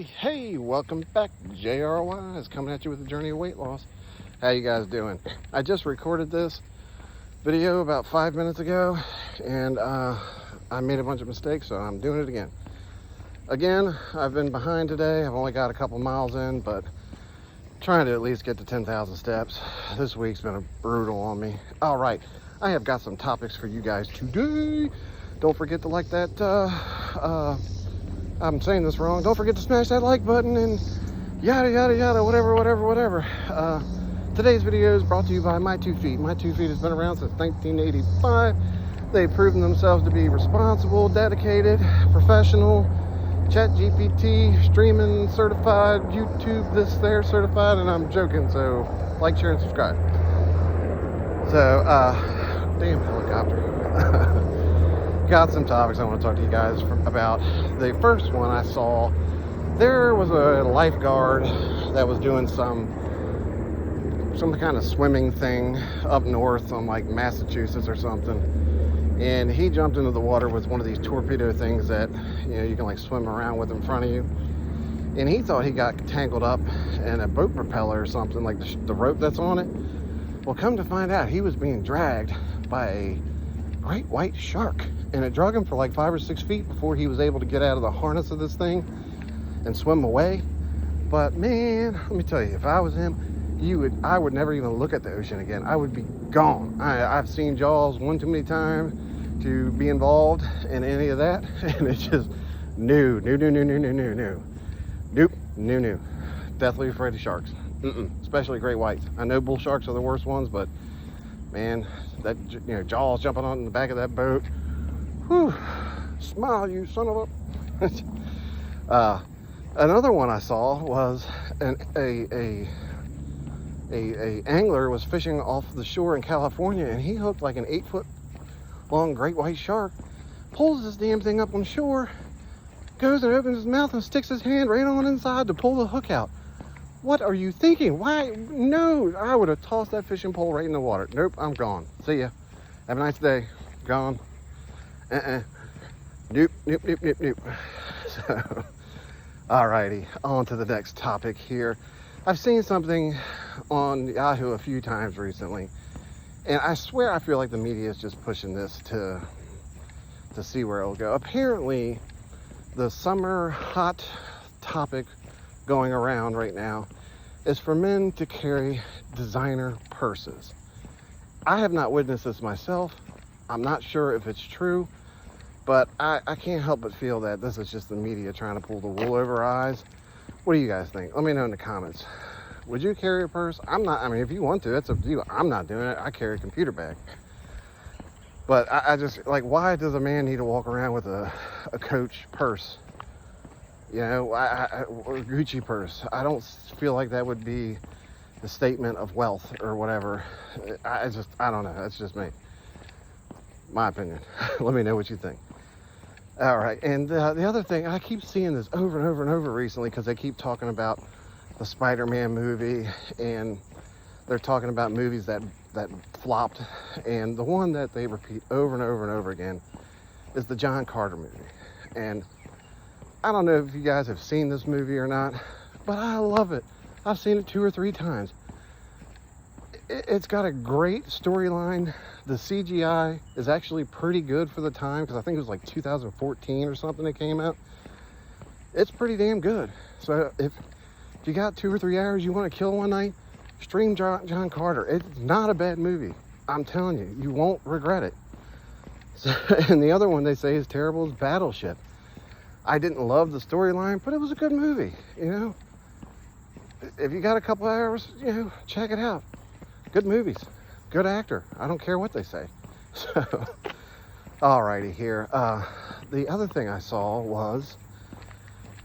Hey, welcome back. JR Weis coming at you with the journey of weight loss. How you guys doing? I just recorded this video about 5 minutes ago, and I made a bunch of mistakes, so I'm doing it again. I've been behind today. I've only got a couple miles in, but trying to at least get to 10,000 steps. This week's been brutal on me. All right, I have got some topics for you guys today. Don't forget to like that, I'm saying this wrong. Don't forget to smash that like button and yada, yada, yada, whatever. Today's video is brought to you by My 2 Feet. My 2 Feet has been around since 1985. They've proven themselves to be responsible, dedicated, professional, ChatGPT, streaming certified, YouTube, this, there, certified, and I'm joking, so like, share, and subscribe. So, damn helicopter. Got some topics I want to talk to you guys about. The first one I saw, there was a lifeguard that was doing some kind of swimming thing up north on like Massachusetts or something, and he jumped into the water with one of these torpedo things that you can like swim around with in front of you, and he thought he got tangled up in a boat propeller or something, like the rope that's on it. Well, come to find out, he was being dragged by a great white shark, and it drug him for like 5 or 6 feet before he was able to get out of the harness of this thing and swim away. But man, let me tell you, if I was him, I would never even look at the ocean again. I would be gone. I've seen Jaws one too many times to be involved in any of that, and it's just no. Deathly afraid of sharks. Especially great whites. I know bull sharks are the worst ones, but man, that Jaws jumping on the back of that boat. Whew, smile, you son of a. Another one I saw was a angler was fishing off the shore in California, and he hooked like an 8-foot long great white shark, pulls this damn thing up on shore, goes and opens his mouth and sticks his hand right on inside to pull the hook out. What are you thinking? Why? No, I would have tossed that fishing pole right in the water. Nope, I'm gone. See ya. Have a nice day. Gone. Nope. So, alrighty, on to the next topic here. I've seen something on Yahoo a few times recently, and I swear I feel like the media is just pushing this to see where it'll go. Apparently, the summer hot topic going around right now is for men to carry designer purses. I have not witnessed this myself. I'm not sure if it's true, but I can't help but feel that this is just the media trying to pull the wool over our eyes. What do you guys think? Let me know in the comments. Would you carry a purse? I'm not. I mean, if you want to, that's up to you. I'm not doing it. I carry a computer bag. But I just, like, why does a man need to walk around with a Coach purse? Or a Gucci purse? I don't feel like that would be the statement of wealth or whatever. I don't know. That's just me. My opinion. Let me know what you think. All right, and the other thing, I keep seeing this over and over recently because they keep talking about the Spider-Man movie, and they're talking about movies that flopped, and the one that they repeat over and over again is the John Carter movie. And I don't know if you guys have seen this movie or not, but I love it. I've seen it 2 or 3 times. It's got a great storyline. The CGI is actually pretty good for the time, because I think it was like 2014 or something it came out. It's pretty damn good. So if you got 2 or 3 hours you want to kill one night, stream John Carter. It's not a bad movie. I'm telling you, you won't regret it. So, and the other one they say is terrible is Battleship. I didn't love the storyline, but it was a good movie. If you got a couple hours, check it out. Good movies, good actor. I don't care what they say. So, alrighty here. The other thing I saw was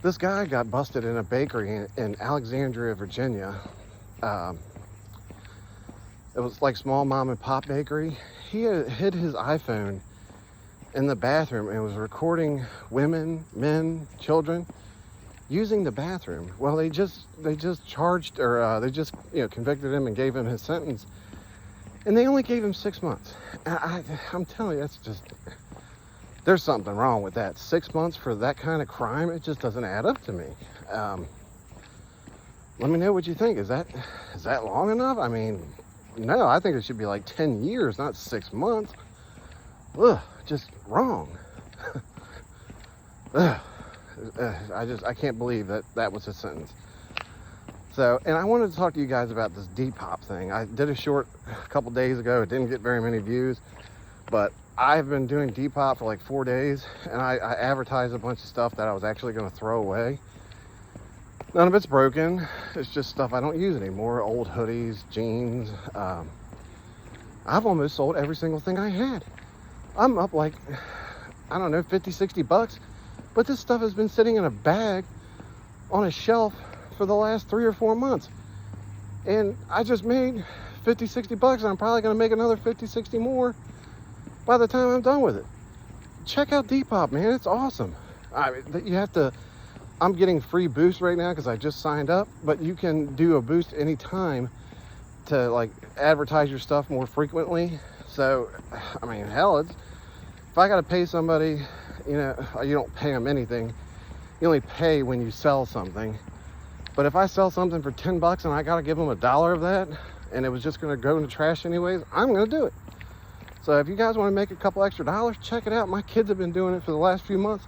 this guy got busted in a bakery in Alexandria, Virginia. It was like small mom and pop bakery. He had hid his iPhone in the bathroom and was recording women, men, children using the bathroom. Well, they just charged, or they just convicted him and gave him his sentence, and they only gave him 6 months. I'm telling you, that's just, there's something wrong with that. 6 months for that kind of crime, it just doesn't add up to me. Let me know what you think. Is that long enough? I mean, no, I think it should be like 10 years, not 6 months. Ugh, just wrong. Ugh. I can't believe that was his sentence. So, and I wanted to talk to you guys about this Depop thing. I did a short a couple days ago. It didn't get very many views, but I've been doing Depop for like 4 days, and I advertised a bunch of stuff that I was actually going to throw away. None of it's broken. It's just stuff I don't use anymore. Old hoodies, jeans. I've almost sold every single thing I had. I'm up like, I don't know, 50, 60 bucks. But this stuff has been sitting in a bag on a shelf for the last 3 or 4 months. And I just made 50, 60 bucks, and I'm probably going to make another 50, 60 more by the time I'm done with it. Check out Depop, man. It's awesome. You have to... I'm getting free boosts right now because I just signed up, but you can do a boost anytime to like advertise your stuff more frequently. So, I mean, hell, if I got to pay somebody, you don't pay them anything. You only pay when you sell something. But if I sell something for 10 bucks and I got to give them $1 of that, and it was just going to go in the trash anyways, I'm going to do it. So if you guys want to make a couple extra dollars, check it out. My kids have been doing it for the last few months.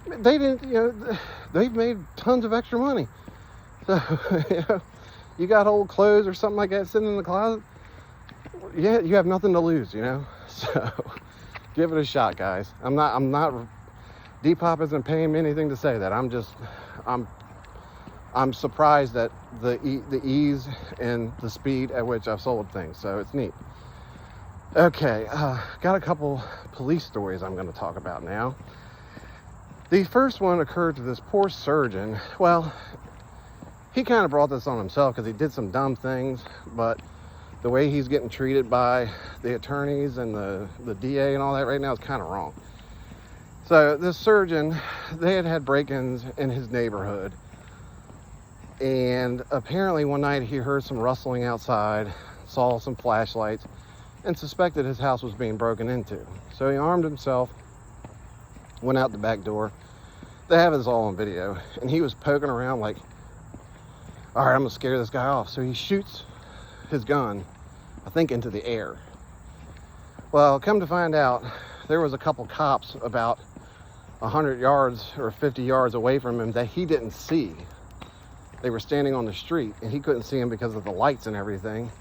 They've made tons of extra money. So, you got old clothes or something like that sitting in the closet, yeah, you have nothing to lose, So, give it a shot, guys. I'm not, Depop isn't paying me anything to say that. I'm surprised at the ease and the speed at which I've sold things. So, it's neat. Okay, got a couple police stories I'm going to talk about now. The first one occurred to this poor surgeon. Well, he kind of brought this on himself because he did some dumb things, but the way he's getting treated by the attorneys and the DA and all that right now is kind of wrong. So this surgeon, they had break-ins in his neighborhood, and apparently one night he heard some rustling outside, saw some flashlights, and suspected his house was being broken into. So he armed himself, went out the back door. They have this all on video, and he was poking around like, all right, I'm gonna scare this guy off. So he shoots his gun, I think, into the air. Well, come to find out, there was a couple cops about 100 yards or 50 yards away from him that he didn't see. They were standing on the street, and he couldn't see him because of the lights and everything.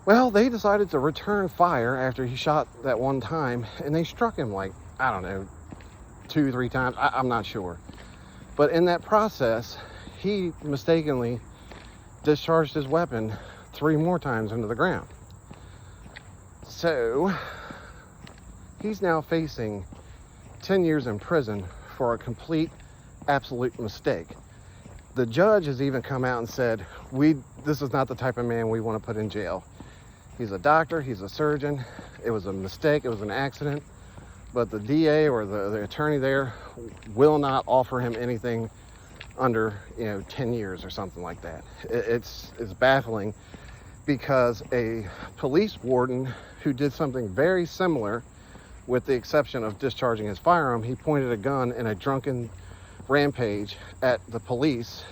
Well, they decided to return fire after he shot that one time, and they struck him like, I don't know, 2 or 3 times. I'm not sure. But in that process, he mistakenly discharged his weapon 3 more times into the ground. So, he's now facing 10 years in prison for a complete, absolute mistake. The judge has even come out and said, this is not the type of man we want to put in jail. He's a doctor, he's a surgeon. It was a mistake, it was an accident. But the DA or the attorney there will not offer him anything under 10 years or something like that. It's baffling, because a police warden who did something very similar, with the exception of discharging his firearm, he pointed a gun in a drunken rampage at the police.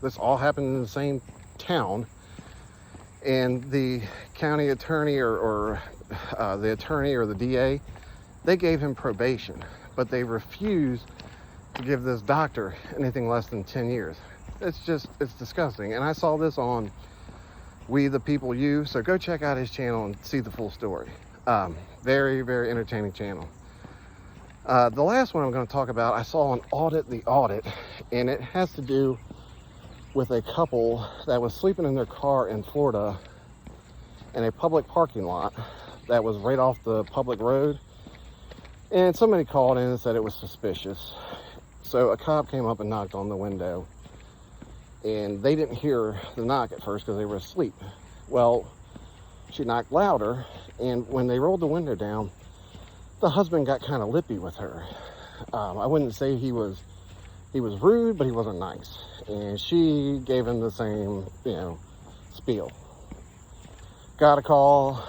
This all happened in the same town, and the county attorney or the attorney or the DA, they gave him probation, but they refused to give this doctor anything less than 10 years. It's disgusting. And I saw this on We the People You, so go check out his channel and see the full story. Very, very entertaining channel. The last one I'm going to talk about, I saw on Audit the Audit, and it has to do with a couple that was sleeping in their car in Florida in a public parking lot that was right off the public road. And somebody called in and said it was suspicious. So a cop came up and knocked on the window. And they didn't hear the knock at first because they were asleep. Well, she knocked louder, and when they rolled the window down, the husband got kind of lippy with her. I wouldn't say he was rude, but he wasn't nice. And she gave him the same, spiel. Got a call,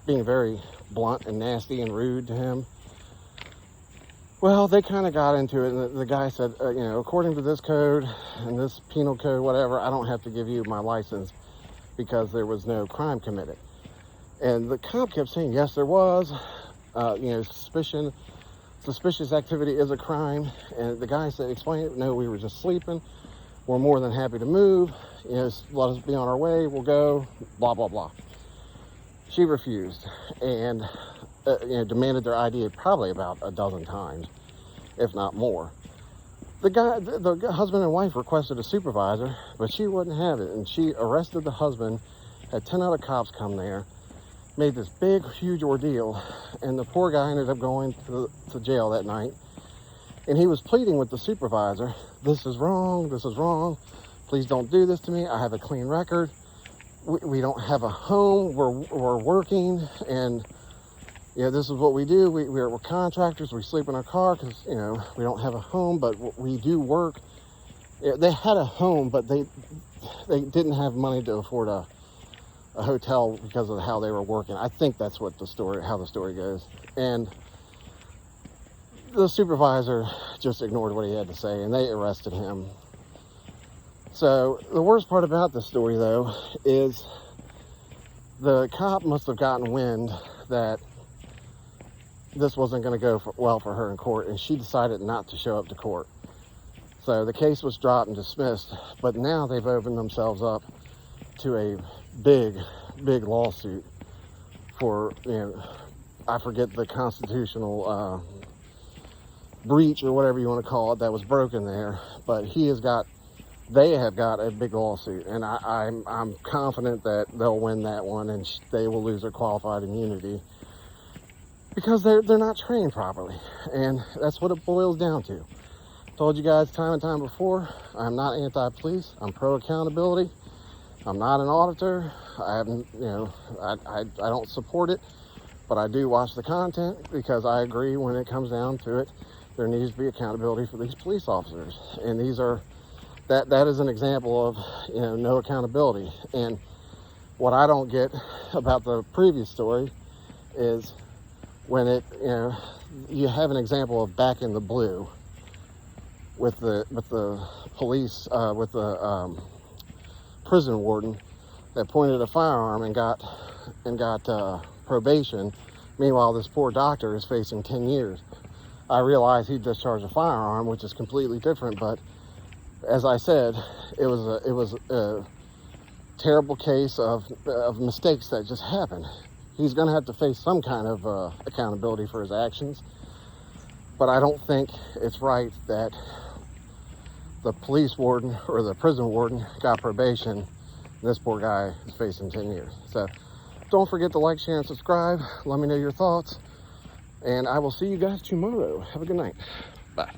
being very blunt and nasty and rude to him. Well, they kind of got into it, and the guy said, you know, according to this code and this penal code, whatever, I don't have to give you my license because there was no crime committed. And the cop kept saying, yes, there was. You know, suspicious activity is a crime. And the guy said, explain it. No, we were just sleeping. We're more than happy to move. You know, let us be on our way. We'll go. Blah, blah, blah. She refused and you know, demanded their ID probably about a dozen times, if not more. The husband and wife requested a supervisor, but she wouldn't have it. And she arrested the husband, had 10 other cops come there, made this big, huge ordeal. And the poor guy ended up going to jail that night. And he was pleading with the supervisor, this is wrong, please don't do this to me, I have a clean record, we don't have a home, we're working, and you know, this is what we do, we're contractors, we sleep in our car because, you know, we don't have a home, but we do work. They had a home, but they didn't have money to afford a hotel because of how they were working. I think that's what how the story goes. And the supervisor just ignored what he had to say, and they arrested him. So the worst part about this story, though, is the cop must have gotten wind that this wasn't going to go well for her in court, and she decided not to show up to court. So the case was dropped and dismissed, but now they've opened themselves up to a big lawsuit for, you know, I forget the constitutional breach or whatever you want to call it that was broken there, but they have got a big lawsuit, and I'm confident that they'll win that one, and they will lose their qualified immunity because they're not trained properly, and that's what it boils down to. Told you guys time and time before, I'm not anti-police. I'm pro accountability. I'm not an auditor. I haven't, you know, I don't support it, but I do watch the content because I agree when it comes down to it, there needs to be accountability for these police officers. And that is an example of, you know, no accountability. And what I don't get about the previous story is when you know, you have an example of back in the blue with the police, with the prison warden that pointed a firearm and got probation. Meanwhile, this poor doctor is facing 10 years. I realize he discharged a firearm, which is completely different, but as I said, it was a terrible case of mistakes that just happened. He's going to have to face some kind of accountability for his actions, but I don't think it's right that the police warden or the prison warden got probation, and this poor guy is facing 10 years. So don't forget to like, share, and subscribe. Let me know your thoughts. And I will see you guys tomorrow. Have a good night. Bye.